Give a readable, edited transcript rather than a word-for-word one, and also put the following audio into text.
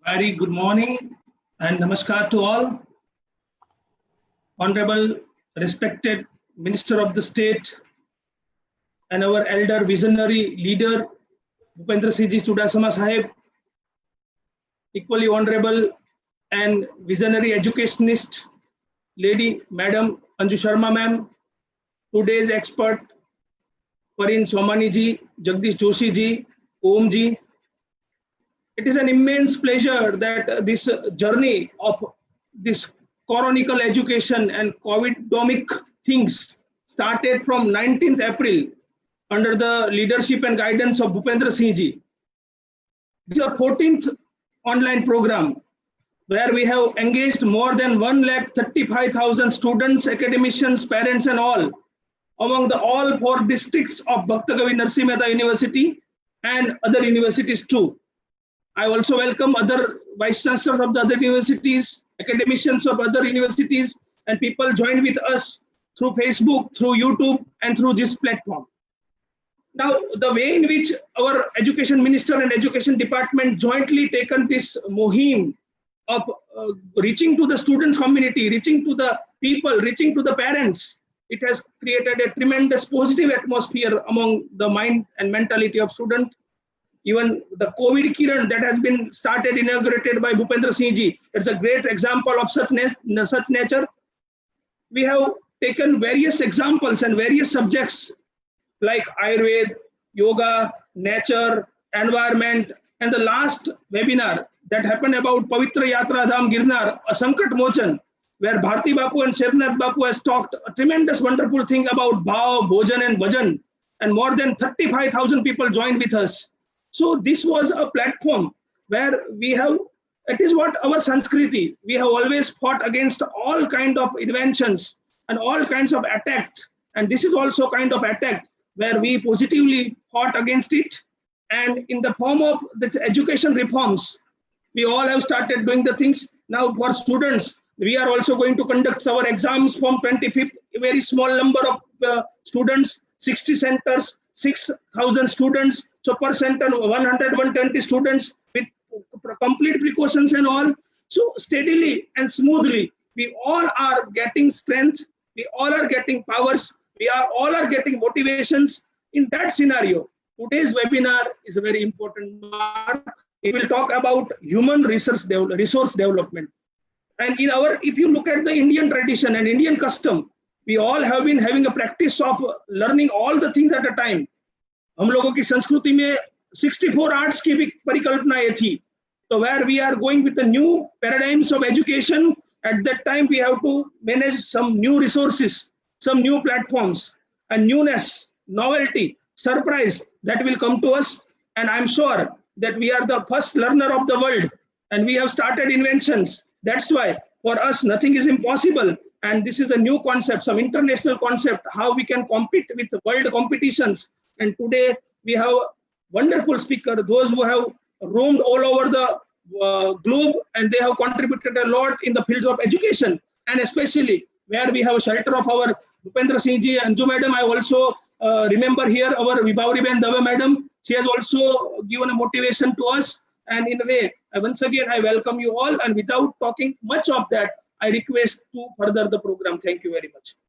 Very good morning and namaskar to all. Honorable, respected Minister of the State and our elder visionary leader, Bhupendra Singh Ji Chudasama Sahib, equally honorable and visionary educationist, Lady Madam Anju Sharma Ma'am, today's expert, Parin Somani Ji, Jagdish Joshi Ji, Om Ji. It is an immense pleasure that this journey of this coronical education and COVIDomic things started from 19th April under the leadership and guidance of Bhupendra Singh Ji. This is our 14th online program where we have engaged more than 1,35,000 students, academicians, parents and all among the all 4 districts of Bhakta Kavi Narsimha Mehta University and other universities too. I also welcome other vice chancellors of the other universities, academicians of other universities, and people joined with us through Facebook, through YouTube, and through this platform. Now, the way in which our education minister and education department jointly taken this mohim of reaching to the students community, reaching to the people, reaching to the parents, it has created a tremendous positive atmosphere among the mind and mentality of students. Even the COVID Kiran that has been started, inaugurated by Bhupendra Singh Ji, it's a great example of such nature. We have taken various examples and various subjects like Ayurveda, yoga, nature, environment, and the last webinar that happened about Pavitra Yatra Dham Girnar, a Sankat Mochan, where Bharti Bapu and Shernath Bapu has talked a tremendous wonderful thing about Bhav, Bhojan and Bhajan, and more than 35,000 people joined with us. So this was a platform where we have, it is what our Sanskriti, we have always fought against all kind of inventions and all kinds of attacks. And this is also kind of attack where we positively fought against it. And in the form of this education reforms, we all have started doing the things. Now for students, we are also going to conduct our exams from 25th, a very small number of students, 60 centers, 6,000 students. So per center, 100, 120 students with complete precautions and all. So steadily and smoothly, we all are getting strength. We all are getting powers. We are all are getting motivations. In that scenario, today's webinar is a very important mark. It will talk about human resource development. And in our, if you look at the Indian tradition and Indian custom, we all have been having a practice of learning all the things at a time. हम लोगों की संस्कृति में 64 arts की भी परिकल्पनाएं थी. So where we are going with the new paradigms of education, at that time we have to manage some new resources, some new platforms, and newness, novelty, surprise that will come to us. And I'm sure that we are the first learner of the world and we have started inventions. That's why for us nothing is impossible. And this is a new concept, some international concept, how we can compete with world competitions. And today we have wonderful speakers, those who have roamed all over the globe and they have contributed a lot in the field of education. And especially where we have a shelter of our Bhupendra Singh Ji, Anju Madam, I also remember here our Vibhavriben Dave Madam. She has also given a motivation to us. And in a way, once again, I welcome you all. And without talking much of that, I request to further the program. Thank you very much.